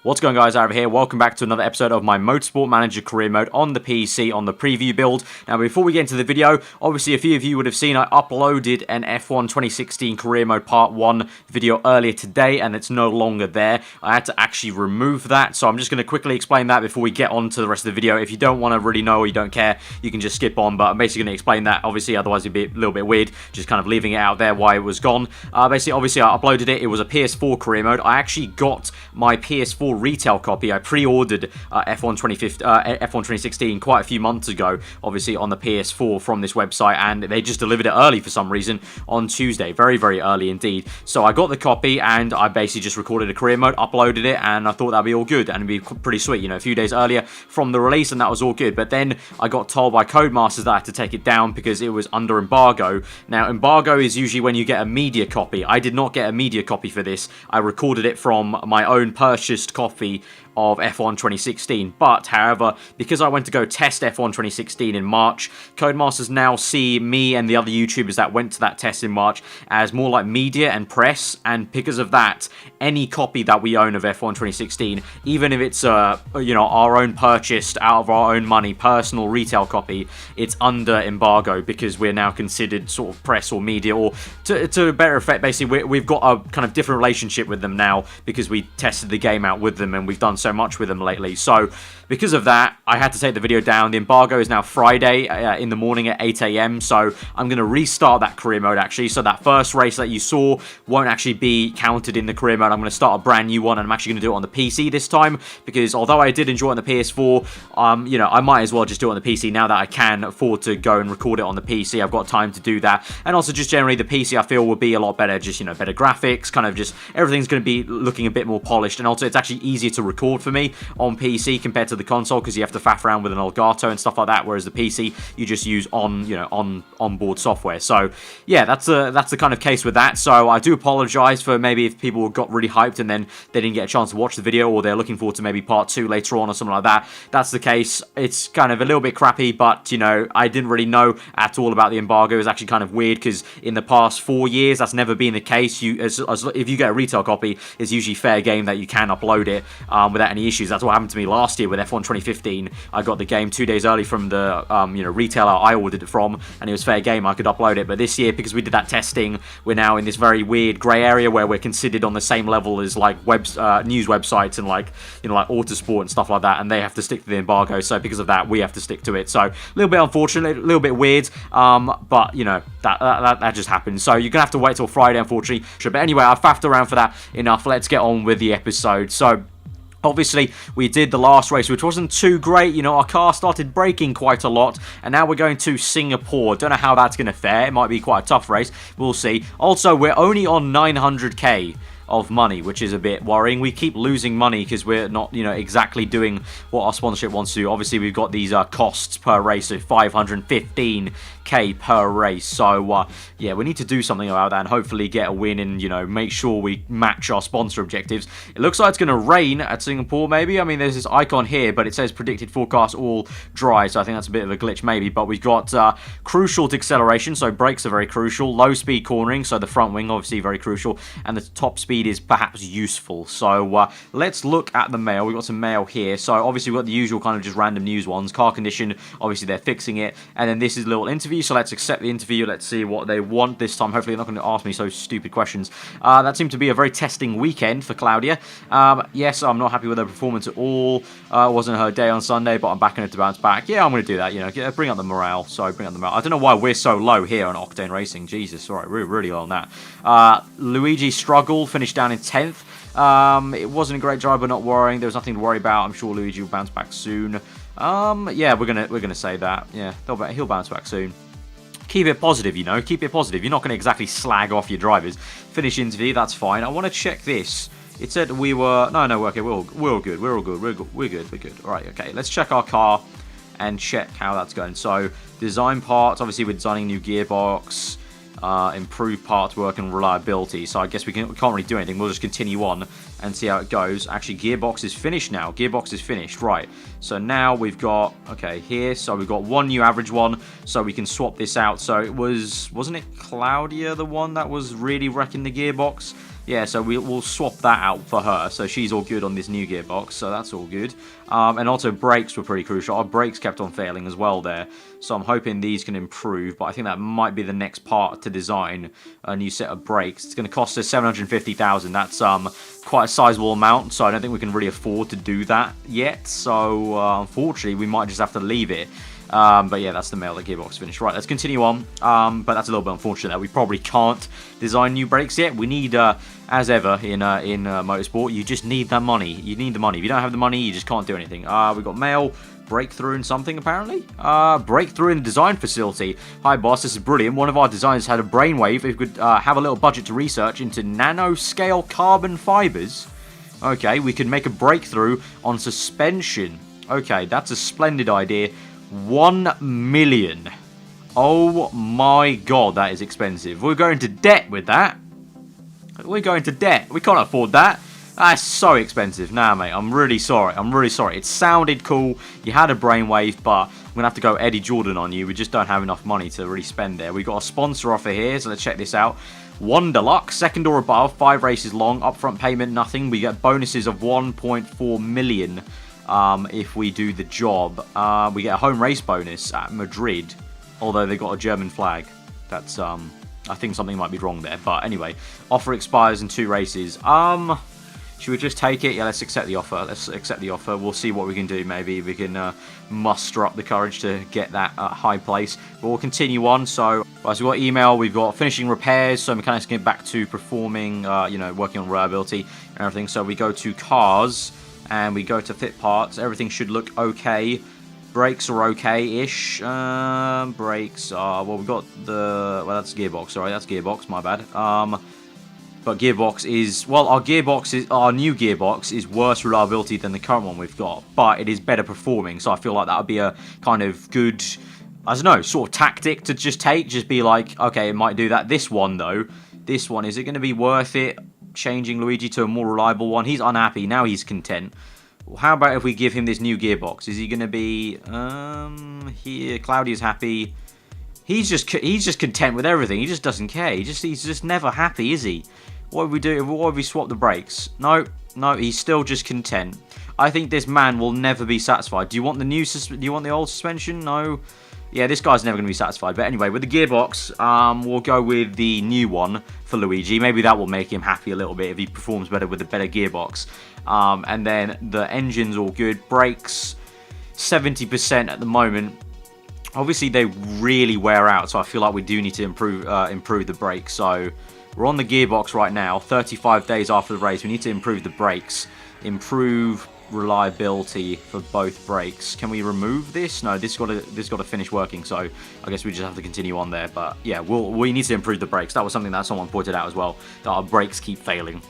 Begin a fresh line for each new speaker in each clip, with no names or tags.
What's going on, guys? Aarava here. Welcome back to another episode of my Motorsport Manager career mode on the PC on the preview build. Now, before we get into the video, obviously a few of you would have seen I uploaded an F1 2016 career mode part 1 video earlier today, and it's no longer there. I had to actually remove that, so I'm just going to quickly explain that before we get on to the rest of the video. If you don't want to really know or you don't care, you can just skip on, but I'm basically going to explain that. Obviously, otherwise it'd be a little bit weird, just kind of leaving it out there why it was gone. Obviously I uploaded it. It was a PS4 career mode. I actually got my PS4 retail copy. I pre-ordered F1 2016 quite a few months ago, obviously on the PS4 from this website, and they just delivered it early for some reason on Tuesday. Very, very early indeed. So I got the copy and I basically just recorded a career mode, uploaded it, and I thought that'd be all good and it'd be pretty sweet, you know, a few days earlier from the release, and that was all good. But then I got told by Codemasters that I had to take it down because it was under embargo. Now, embargo is usually when you get a media copy. I did not get a media copy for this. I recorded it from my own purchased copy of F1 2016, but however, because I went to go test F1 2016 in March, Codemasters now see me and the other YouTubers that went to that test in March as more like media and press, and because of that, any copy that we own of F1 2016, even if it's you know, our own purchased out of our own money personal retail copy, it's under embargo because we're now considered sort of press or media, or to a better effect, basically we've got a kind of different relationship with them now because we tested the game out with them and we've done so much with them lately. So because of that, I had to take the video down. The embargo is now Friday in the morning at 8 AM, so I'm going to restart that career mode actually. So that first race that you saw won't actually be counted in the career mode. I'm going to start a brand new one, and I'm actually going to do it on the PC this time because although I did enjoy it on the PS4, you know, I might as well just do it on the PC now that I can afford to go and record it on the PC. I've got time to do that, and also just generally the PC I feel will be a lot better, just, you know, better graphics, kind of just everything's going to be looking a bit more polished, and also it's actually easier to record for me on PC compared to the console because you have to faff around with an Elgato and stuff like that, whereas the PC you just use onboard software. So yeah, that's the kind of case with that. So I do apologize for maybe if people got really hyped and then they didn't get a chance to watch the video, or they're looking forward to maybe part 2 later on or something like that. That's the case. It's kind of a little bit crappy, but you know, I didn't really know at all about the embargo. It was actually kind of weird because in the past 4 years that's never been the case. If you get a retail copy, it's usually fair game that you can upload it without any issues. That's what happened to me last year with F1 2015. I got the game 2 days early from the retailer I ordered it from, and it was fair game. I could upload it. But this year, because we did that testing, we're now in this very weird grey area where we're considered on the same level as like news websites and like, you know, like Autosport and stuff like that, and they have to stick to the embargo. So because of that, we have to stick to it. So a little bit unfortunate, a little bit weird, but you know, that just happens. So you're gonna have to wait till Friday, unfortunately. But anyway, I've faffed around for that enough. Let's get on with the episode. So obviously, we did the last race, which wasn't too great. You know, our car started braking quite a lot, and now we're going to Singapore. Don't know how that's going to fare. It might be quite a tough race. We'll see. Also, we're only on 900k of money, which is a bit worrying. We keep losing money because we're not, you know, exactly doing what our sponsorship wants to do. Obviously, we've got these costs per race of 515k per race. So, yeah, we need to do something about that and hopefully get a win and, you know, make sure we match our sponsor objectives. It looks like it's going to rain at Singapore, maybe. I mean, there's this icon here, but it says predicted forecast all dry, so I think that's a bit of a glitch, maybe. But we've got crucial acceleration, so brakes are very crucial. Low speed cornering, so the front wing, obviously, very crucial. And the top speed is perhaps useful. So let's look at the mail. We've got some mail here. So obviously we've got the usual kind of just random news ones. Car condition, obviously they're fixing it. And then this is a little interview. So let's accept the interview. Let's see what they want this time. Hopefully they're not going to ask me so stupid questions. That seemed to be a very testing weekend for Claudia. Yes, I'm not happy with her performance at all. It wasn't her day on Sunday, but I'm backing her to bounce back. Yeah, I'm going to do that. You know, bring up the morale. Sorry, bring up the morale. I don't know why we're so low here on Octane Racing. Jesus, all right, we're really low on that. Luigi struggled, finished down in 10th. It wasn't a great drive, but not worrying. There was nothing to worry about. I'm sure Luigi will bounce back soon. Yeah, we're gonna say that. Yeah, he'll bounce back soon. Keep it positive, you know. Keep it positive. You're not gonna exactly slag off your drivers. Finish interview. That's fine. I want to check this. It said we were no. Okay, we're all good. We're good. All right. Okay. Let's check our car and check how that's going. So design parts. Obviously, we're designing new gearbox. Improve parts work and reliability. So I guess we can't really do anything. We'll just continue on and see how it goes. Actually, gearbox is finished now. Gearbox is finished, right. So now we've got, okay, here. So we've got one new average one, so we can swap this out. So it wasn't it Claudia, the one that was really wrecking the gearbox? yeah, so we'll swap that out for her. So she's all good on this new gearbox, so that's all good. And also brakes were pretty crucial. Our brakes kept on failing as well there. So I'm hoping these can improve, but I think that might be the next part to design a new set of brakes. It's going to cost us 750,000. That's quite a sizable amount, so I don't think we can really afford to do that yet. So unfortunately, we might just have to leave it. But yeah, that's the mail that gearbox finished. Right, let's continue on. But that's a little bit unfortunate that we probably can't design new brakes yet. We need, as ever in motorsport, you just need that money. You need the money. If you don't have the money, you just can't do anything. We've got mail, breakthrough in something apparently. Breakthrough in the design facility. Hi boss, this is brilliant. One of our designers had a brainwave. If we could have a little budget to research into nanoscale carbon fibers. Okay, we could make a breakthrough on suspension. Okay, that's a splendid idea. 1 million. Oh my god, that is expensive. We're going to debt with that. We're going to debt. We can't afford that. That's so expensive. Nah, mate, I'm really sorry. I'm really sorry. It sounded cool. You had a brainwave, but I'm going to have to go Eddie Jordan on you. We just don't have enough money to really spend there. We've got a sponsor offer here, so let's check this out. 1 deluxe, second or above, 5 races long, upfront payment, nothing. We get bonuses of 1.4 million. If we do the job. We get a home race bonus at Madrid, although they got a German flag. That's I think something might be wrong there, but anyway, offer expires in 2 races. Should we just take it? Yeah, let's accept the offer. Let's accept the offer. We'll see what we can do. Maybe we can muster up the courage to get that high place. But we'll continue on. So we've got email. We've got finishing repairs. So mechanics get back to performing, working on reliability and everything. So we go to cars. And we go to fit parts. Everything should look okay. Brakes are okay-ish. Brakes are... Well, we've got the... Well, that's gearbox. Sorry, that's gearbox. My bad. But gearbox is... Well, our new gearbox is worse reliability than the current one we've got. But it is better performing. So I feel like that would be a kind of good... I don't know, sort of tactic to just take. Just be like, okay, it might do that. This one, though. This one, is it going to be worth it? Changing Luigi to a more reliable one. He's unhappy. Now he's content. Well, how about if we give him this new gearbox? Is he going to be... Here, Claudia's happy. He's just content with everything. He just doesn't care. He's just never happy, is he? What would we do? What if we swap the brakes? No, he's still just content. I think this man will never be satisfied. Do you want the old suspension? No. Yeah, this guy's never going to be satisfied. But anyway, with the gearbox, we'll go with the new one for Luigi. Maybe that will make him happy a little bit if he performs better with the better gearbox. And then the engine's all good. Brakes, 70% at the moment. Obviously, they really wear out, so I feel like we do need to improve the brakes. So we're on the gearbox right now, 35 days after the race. We need to improve the brakes. Improve reliability for both brakes. Can we remove this? No, this got to finish working, so I guess we just have to continue on there. But yeah, we need to improve the brakes. That was something that someone pointed out as well, that our brakes keep failing.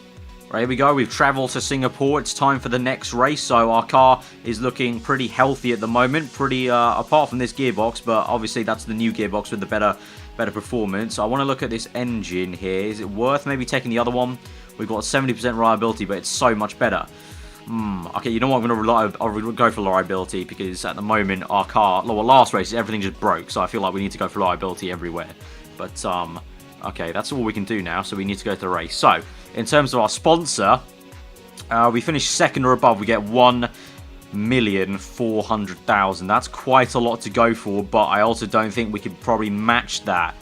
Right, here we go. We've travelled to Singapore. It's time for the next race. So our car is looking pretty healthy at the moment. Pretty apart from this gearbox, but obviously that's the new gearbox with the better performance. I want to look at this engine here. Is it worth maybe taking the other one? We've got 70% reliability, but it's so much better. Okay, you know what? I'll go for reliability because at the moment our car, well, last race everything just broke, so I feel like we need to go for reliability everywhere. But okay, that's all we can do now, so we need to go to the race. So in terms of our sponsor, we finished second or above. We get 1,400,000. That's quite a lot to go for, but I also don't think we could probably match that.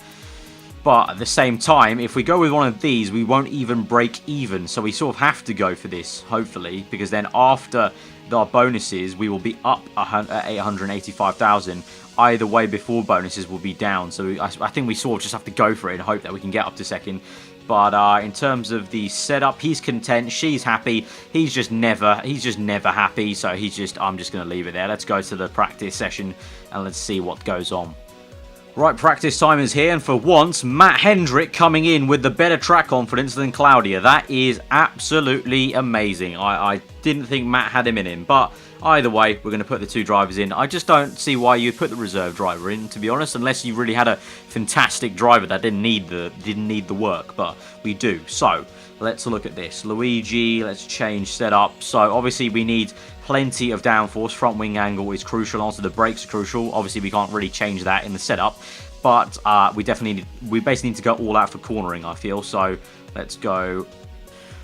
But at the same time, if we go with one of these, we won't even break even. So we sort of have to go for this, hopefully, because then after our bonuses, we will be up at 885,000. Either way, before bonuses will be down. So I think we sort of just have to go for it and hope that we can get up to second. But in terms of the setup, he's content. She's happy. He's just never happy. So I'm just going to leave it there. Let's go to the practice session and let's see what goes on. Right, practice time is here, and for once, Matt Hendrick coming in with the better track confidence than Claudia. That is absolutely amazing. I didn't think Matt had him in him, but either way, we're going to put the 2 drivers in. I just don't see why you'd put the reserve driver in, to be honest, unless you really had a fantastic driver that didn't need the work, but we do. So let's look at this. Luigi, let's change setup. So obviously we need plenty of downforce. Front wing angle is crucial. Also the brakes are crucial. Obviously we can't really change that in the setup, but we basically need to go all out for cornering, I feel. So let's go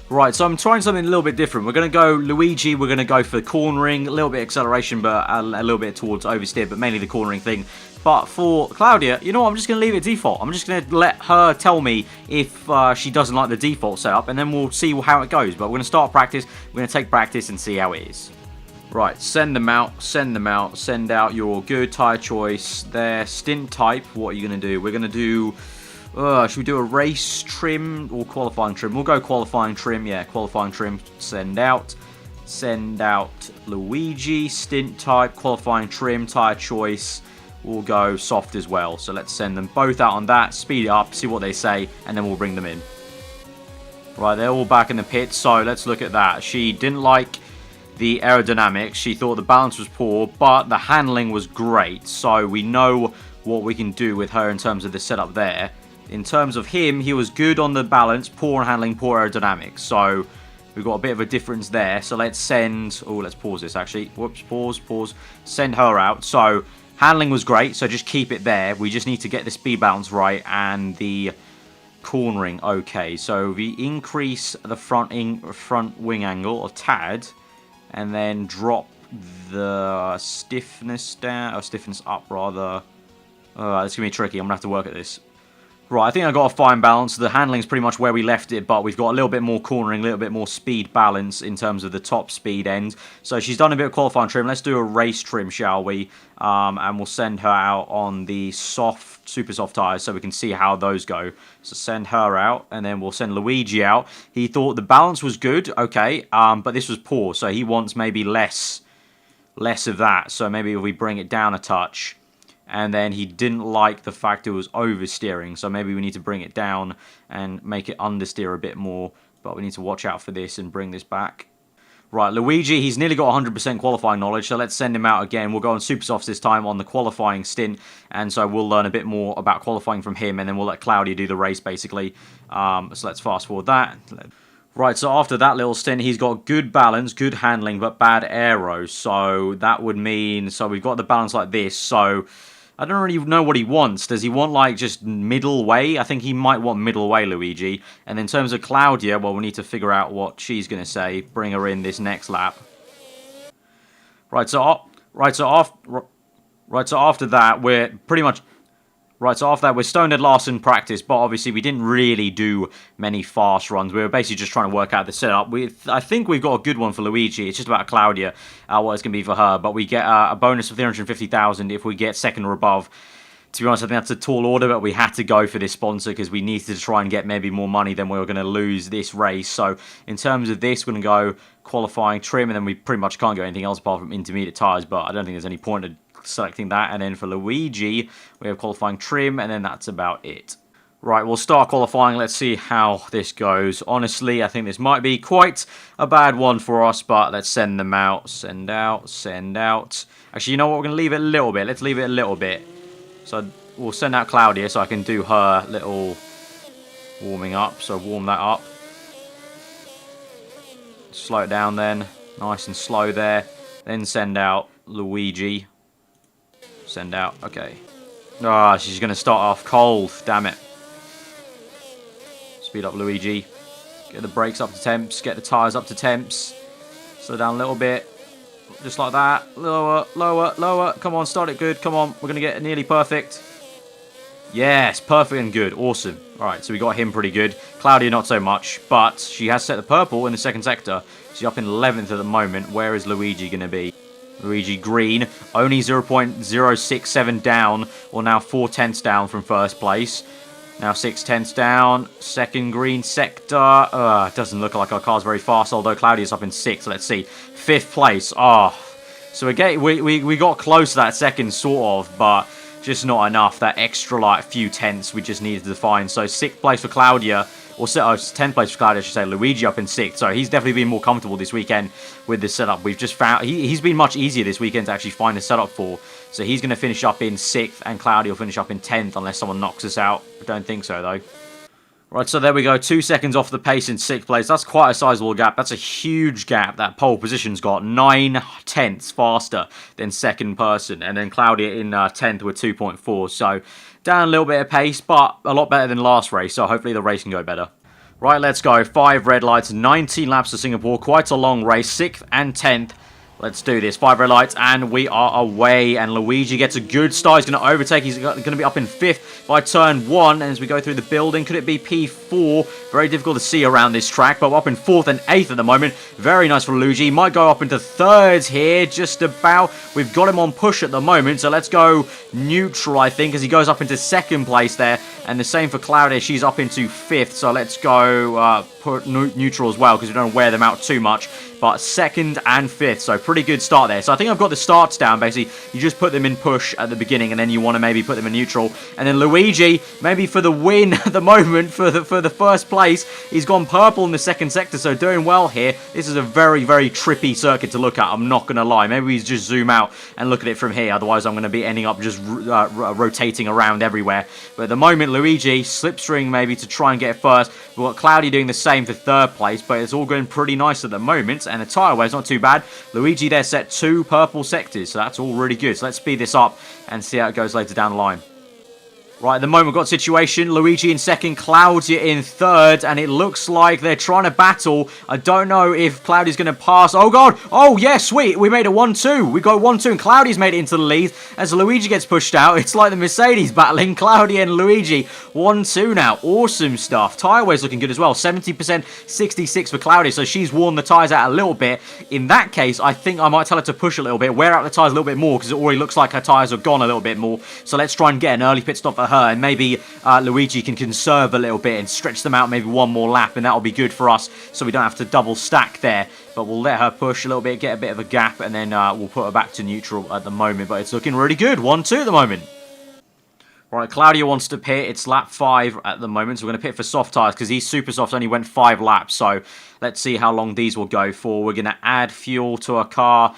Right, so I'm trying something a little bit different. We're going to go Luigi, we're going to go for cornering, a little bit of acceleration, but a little bit towards oversteer, but mainly the cornering thing. But for Claudia, you know what, I'm just going to leave it default. I'm just going to let her tell me if she doesn't like the default setup, and then we'll see how it goes. But we're going to start practice, we're going to take practice and see how it is. Right, send them out, send out your good tyre choice. Their stint type, what are you going to do? We're going to do... should we do a race trim or qualifying trim? We'll go qualifying trim. Yeah, qualifying trim. Send out. Send out Luigi. Stint type. Qualifying trim. Tyre choice. We'll go soft as well. So let's send them both out on that. Speed it up. See what they say. And then we'll bring them in. Right, they're all back in the pit. So let's look at that. She didn't like the aerodynamics. She thought the balance was poor. But the handling was great. So we know what we can do with her in terms of the setup there. In terms of him, he was good on the balance, poor on handling, poor aerodynamics. So we've got a bit of a difference there. So let's send... Oh, let's pause this actually. Whoops, pause. Send her out. So handling was great, so just keep it there. We just need to get the speed balance right and the cornering okay. So we increase the front wing angle a tad and then drop the stiffness down, or stiffness up rather. It's going to be tricky. I'm going to have to work at this. Right, I think I got a fine balance. The handling's pretty much where we left it, but we've got a little bit more cornering, a little bit more speed balance in terms of the top speed end. So she's done a bit of qualifying trim. Let's do a race trim, shall we? And we'll send her out on the soft, super soft tyres so we can see how those go. So send her out, and then we'll send Luigi out. He thought the balance was good, okay, but this was poor, so he wants maybe less of that. So maybe if we bring it down a touch. And then he didn't like the fact it was oversteering, so maybe we need to bring it down and make it understeer a bit more. But we need to watch out for this and bring this back. Right, Luigi, he's nearly got 100% qualifying knowledge, so let's send him out again. We'll go on super softs this time on the qualifying stint, and so we'll learn a bit more about qualifying from him, and then we'll let Claudia do the race, basically. So let's fast forward that. Right, so after that little stint, he's got good balance, good handling, but bad aero. So that would mean, so we've got the balance like this, so... I don't really know what he wants. Does he want, like, just middle way? I think he might want middle way, Luigi. And in terms of Claudia, well, we need to figure out what she's going to say. Bring her in this next lap. Right, so after that, we're pretty much... Right, so after that, we're stone dead last in practice, but obviously we didn't really do many fast runs. We were basically just trying to work out the setup. I think we've got a good one for Luigi. It's just about Claudia, what it's going to be for her. But we get a bonus of 350,000 if we get second or above. To be honest, I think that's a tall order, but we had to go for this sponsor because we needed to try and get maybe more money than we were going to lose this race. So in terms of this, we're going to go qualifying trim, and then we pretty much can't go anything else apart from intermediate tyres, but I don't think there's any point in selecting that. And then for Luigi, we have qualifying trim, and then that's about it. Right, we'll start qualifying. Let's see how this goes. Honestly, I think this might be quite a bad one for us, but let's send them out. Send out. Actually, you know what? We're going to leave it a little bit. Let's leave it a little bit. So we'll send out Claudia so I can do her little warming up. So warm that up. Slow it down then. Nice and slow there. Then send out Luigi. Send out. Okay. Ah, she's going to start off cold. Damn it. Speed up Luigi. Get the brakes up to temps. Get the tyres up to temps. Slow down a little bit. Just like that. Lower. Come on, start it good. Come on. We're going to get it nearly perfect. Yes, perfect and good. Awesome. Alright, so we got him pretty good. Claudia not so much, but she has set the purple in the second sector. She's up in 11th at the moment. Where is Luigi going to be? Luigi green, only 0.067 down, or now 4/10 down from first place. Now 6/10 down, second green sector. It doesn't look like our car's very fast, although Claudia's up in 6th. Let's see. 5th place. So again, we got close to that second, sort of, but just not enough. That extra, like, few tenths we just needed to find. So 6th place for Claudia. Or 10th place for Claudia, I should say. Luigi up in 6th. So he's definitely been more comfortable this weekend with this setup. We've just found... He's been much easier this weekend to actually find a setup for. So he's going to finish up in 6th. And Claudia will finish up in 10th unless someone knocks us out. I don't think so, though. Right, so there we go. 2 seconds off the pace in 6th place. That's quite a sizable gap. That's a huge gap. That pole position's got 9 tenths faster than second person. And then Claudia in 10th with 2.4. So... down a little bit of pace, but a lot better than last race, so hopefully the race can go better. Right, let's go. 5 red lights, 19 laps to Singapore. Quite a long race. 6th and 10th. Let's do this. 5 red lights, and we are away. And Luigi gets a good start. He's going to overtake. He's going to be up in 5th by turn 1. And as we go through the building, could it be P4? Very difficult to see around this track, but we're up in 4th and 8th at the moment. Very nice for Luigi. He might go up into 3rd here, just about. We've got him on push at the moment, so let's go neutral, I think, as he goes up into 2nd place there. And the same for Claudia. She's up into 5th, so let's go put neutral as well, because we don't wear them out too much. But 2nd and 5th, so pretty good start there. So I think I've got the starts down, basically. You just put them in push at the beginning, and then you want to maybe put them in neutral. And then Luigi, maybe for the win at the moment, for the first place. He's gone purple in the 2nd sector, so doing well here. This is a very, very trippy circuit to look at, I'm not going to lie. Maybe we just zoom out and look at it from here, otherwise I'm going to be ending up just rotating around everywhere. But at the moment, Luigi, slipstream maybe to try and get first. We've got Cloudy doing the same for 3rd place, but it's all going pretty nice at the moment. And the tyre wear's not too bad. Luigi there set 2 purple sectors, so that's all really good. So let's speed this up and see how it goes later down the line. Right, at the moment we've got a situation. Luigi in 2nd, Claudia in 3rd, and it looks like they're trying to battle. I don't know if Claudia's going to pass. Oh, God. Oh, yeah, sweet. We made a 1-2. We got 1-2, and Claudia's made it into the lead. As Luigi gets pushed out, it's like the Mercedes battling Claudia and Luigi. 1-2 now. Awesome stuff. Tyre wear's looking good as well. 70%, 66 for Claudia, so she's worn the tyres out a little bit. In that case, I think I might tell her to push a little bit, wear out the tyres a little bit more, because it already looks like her tyres have gone a little bit more. So let's try and get an early pit stop for her, and maybe Luigi can conserve a little bit and stretch them out maybe one more lap, and that'll be good for us, so we don't have to double stack there. But we'll let her push a little bit, get a bit of a gap, and then we'll put her back to neutral at the moment. But it's looking really good. 1-2 at the moment. Right, Claudia wants to pit. It's lap 5 at the moment, so we're going to pit for soft tyres, because these super softs only went 5 laps, so let's see how long these will go for. We're going to add fuel to our car.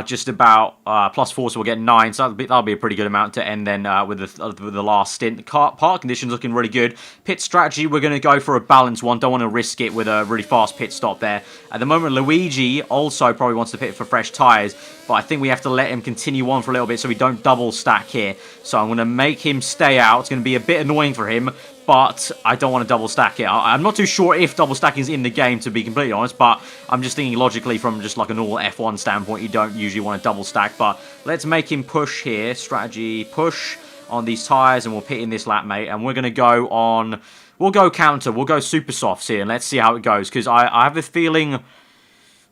Just about +4, so we'll get 9, so that'll be a pretty good amount to end then with the last stint. The park conditions looking really good. Pit strategy, we're going to go for a balanced one. Don't want to risk it with a really fast pit stop there. At the moment, Luigi also probably wants to pit for fresh tyres, but I think we have to let him continue on for a little bit so we don't double stack here. So I'm going to make him stay out. It's going to be a bit annoying for him, but I don't want to double stack it. I'm not too sure if double stacking is in the game, to be completely honest, but I'm just thinking logically from just like a normal F1 standpoint, you don't usually want to double stack. But let's make him push here. Strategy, push on these tyres, and we'll pit in this lap, mate. And we're going to go on, we'll go counter, we'll go super softs here, and let's see how it goes, because I have a feeling...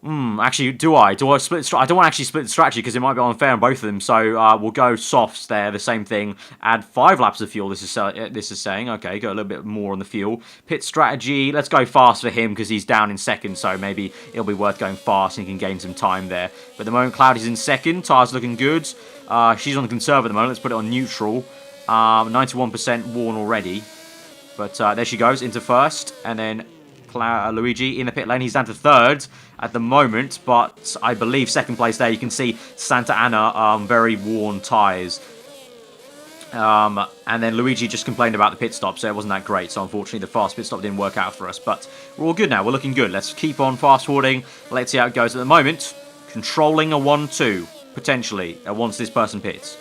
actually, do I split? I don't want to actually split the strategy because it might be unfair on both of them. So we'll go softs there. The same thing. Add 5 laps of fuel. This is saying okay. Go a little bit more on the fuel. Pit strategy. Let's go fast for him because he's down in 2nd. So maybe it'll be worth going fast and he can gain some time there. But at the moment, Cloudy's in 2nd. Tyres looking good. She's on the conserve at the moment. Let's put it on neutral. 91% worn already. But there she goes into 1st, and then Luigi in the pit lane. He's down to 3rd at the moment, but I believe 2nd place there. You can see Santa Ana, very worn tyres. And then Luigi just complained about the pit stop, so it wasn't that great. So unfortunately, the fast pit stop didn't work out for us. But we're all good now. We're looking good. Let's keep on fast forwarding. Let's see how it goes at the moment. Controlling a 1-2, potentially, once this person pits.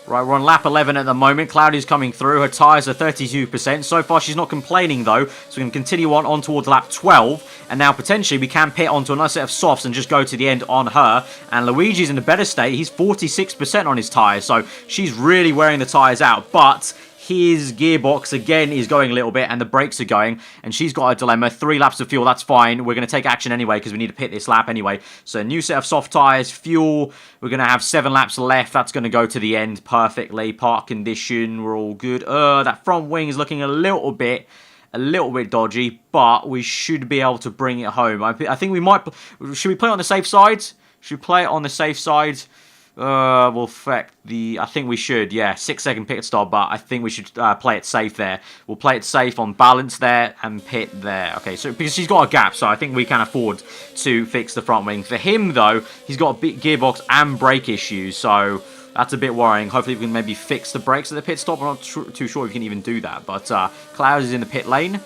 Right, we're on lap 11 at the moment. Cloudy's coming through. Her tyres are 32%. So far, she's not complaining, though. So we can continue on towards lap 12. And now, potentially, we can pit onto a nice set of softs and just go to the end on her. And Luigi's in a better state. He's 46% on his tyres. So she's really wearing the tyres out. But his gearbox, again, is going a little bit, and the brakes are going, and she's got a dilemma. 3 laps of fuel, that's fine. We're going to take action anyway, because we need to pit this lap anyway. So, a new set of soft tyres, fuel. We're going to have 7 laps left. That's going to go to the end perfectly. Park condition, we're all good. That front wing is looking a little bit dodgy, but we should be able to bring it home. I think we might... Should we play it on the safe side? Should we play it on the safe side? Will affect the... I think we should, yeah. 6-second pit stop, but I think we should play it safe there. We'll play it safe on balance there and pit there. Okay, so because she's got a gap, so I think we can afford to fix the front wing. For him, though, he's got a big gearbox and brake issues, so that's a bit worrying. Hopefully we can maybe fix the brakes at the pit stop. I'm not too sure if we can even do that, but Cloud is in the pit lane.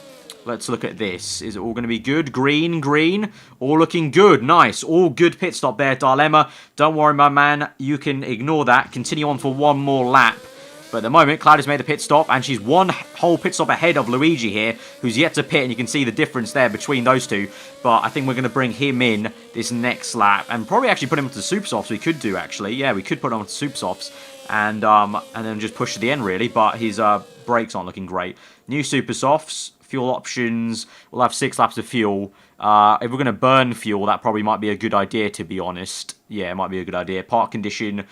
Let's look at this. Is it all going to be good? Green, green. All looking good. Nice. All good pit stop there. Dilemma. Don't worry, my man. You can ignore that. Continue on for one more lap. But at the moment, Claudia's made the pit stop, and she's one whole pit stop ahead of Luigi here, who's yet to pit, and you can see the difference there between those two. But I think we're going to bring him in this next lap, and probably actually put him onto the super softs. We could do, actually. Yeah, we could put him onto super softs, and then just push to the end, really. But his brakes aren't looking great. New super softs, fuel options. We'll have 6 laps of fuel. If we're going to burn fuel, that probably might be a good idea, to be honest. Yeah, it might be a good idea. Park condition.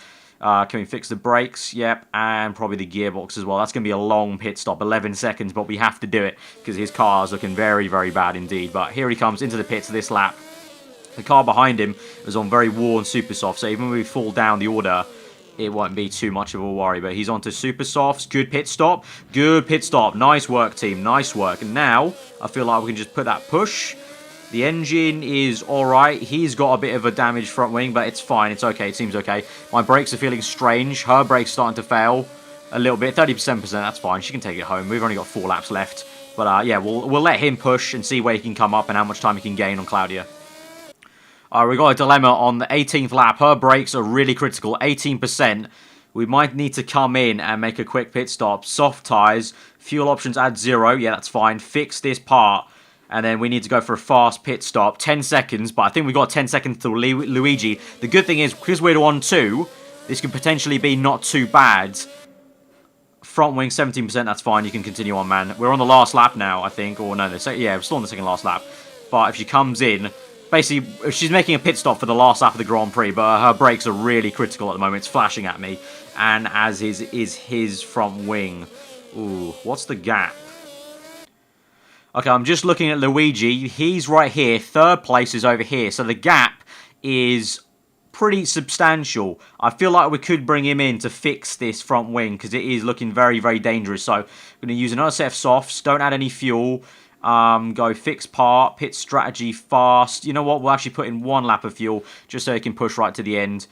Can we fix the brakes? Yep, and probably the gearbox as well. That's going to be a long pit stop, 11 seconds, but we have to do it because his car is looking very, very bad indeed. But here he comes into the pits this lap. The car behind him is on very worn super soft, so even when we fall down the order, it won't be too much of a worry. But he's onto super softs. Good pit stop. Good pit stop. Nice work, team. Nice work. And now I feel like we can just put that push. The engine is alright. He's got a bit of a damaged front wing, but it's fine. It's okay. It seems okay. My brakes are feeling strange. Her brakes starting to fail a little bit. 30%, that's fine. She can take it home. We've only got 4 laps left. But yeah, we'll let him push and see where he can come up and how much time he can gain on Claudia. We got a dilemma on the 18th lap. Her brakes are really critical. 18%. We might need to come in and make a quick pit stop. Soft tyres. Fuel options add 0. Yeah, that's fine. Fix this part. And then we need to go for a fast pit stop. 10 seconds, but I think we've got 10 seconds to Luigi. The good thing is, because we're 1-2, this could potentially be not too bad. Front wing, 17%, that's fine. You can continue on, man. We're on the last lap now, I think. Or no, yeah, we're still on the second last lap. But if she comes in, basically, she's making a pit stop for the last lap of the Grand Prix, but her brakes are really critical at the moment. It's flashing at me. And as is his front wing. Ooh, what's the gap? Okay, I'm just looking at Luigi. He's right here. 3rd place is over here. So the gap is pretty substantial. I feel like we could bring him in to fix this front wing because it is looking very, very dangerous. So I'm going to use another set of softs. Don't add any fuel. Go fix part. Pit strategy fast. You know what? We'll actually put in 1 lap of fuel just so he can push right to the end.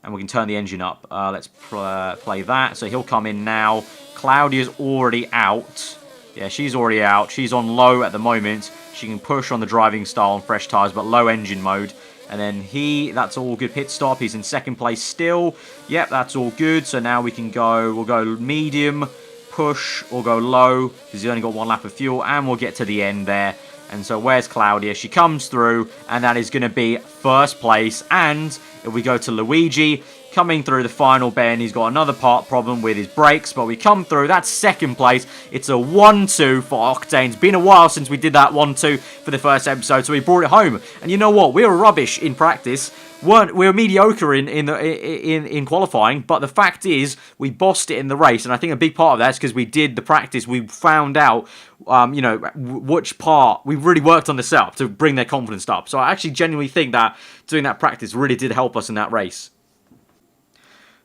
And we can turn the engine up. Let's play that. So he'll come in now. Claudia's already out. Yeah, she's already out. She's on low at the moment. She can push on the driving style on fresh tyres, but low engine mode. And then that's all good pit stop. He's in 2nd place still. Yep, that's all good. So now we can go, we'll go medium, push, or go low, because he's only got 1 lap of fuel, and we'll get to the end there. And so where's Claudia? She comes through, and that is going to be 1st place. And if we go to Luigi, coming through the final bend, he's got another part problem with his brakes, but we come through. That's 2nd place. It's a 1-2 for Octane. It's been a while since we did that 1-2 for the first episode, so we brought it home. And you know what? We were rubbish in practice. We were mediocre in qualifying, but the fact is we bossed it in the race, and I think a big part of that is because we did the practice. We found out, you know, which part we really worked on the setup to bring their confidence up. So I actually genuinely think that doing that practice really did help us in that race.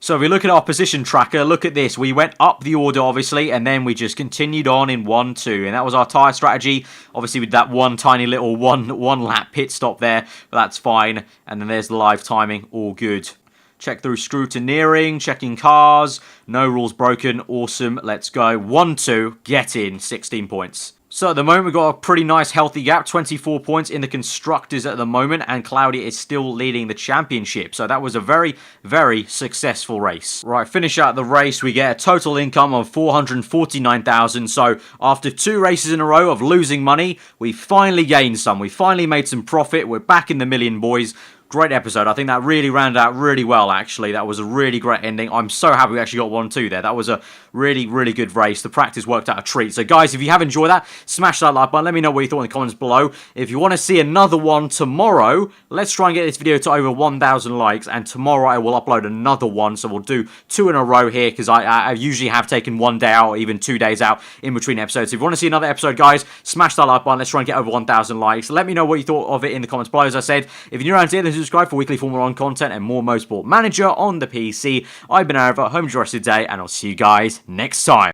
So if we look at our position tracker, look at this. We went up the order, obviously, and then we just continued on in 1-2. And that was our tyre strategy, obviously with that one tiny little one lap pit stop there. But that's fine. And then there's the live timing, all good. Check through scrutineering, checking cars. No rules broken, awesome. Let's go. 1-2, get in, 16 points. So at the moment, we've got a pretty nice healthy gap, 24 points in the Constructors at the moment, and Claudia is still leading the championship. So that was a very, very successful race. Right, finish out the race, we get a total income of 449,000. So after 2 races in a row of losing money, we finally gained some. We finally made some profit. We're back in the million, boys. Great episode. I think that really rounded out really well, actually. That was a really great ending. I'm so happy we actually got 1-2 there. That was a really, really good race. The practice worked out a treat. So, guys, if you have enjoyed that, smash that like button. Let me know what you thought in the comments below. If you want to see another one tomorrow, let's try and get this video to over 1,000 likes. And tomorrow I will upload another one. So we'll do 2 in a row here because I usually have taken 1 day out or even 2 days out in between episodes. So if you want to see another episode, guys, smash that like button. Let's try and get over 1,000 likes. Let me know what you thought of it in the comments below. As I said, if you're new around here, then subscribe for weekly Formula 1 content and more Motorsport Manager on the PC. I've been aarava. Hope you enjoy the rest of the day, and I'll see you guys next time.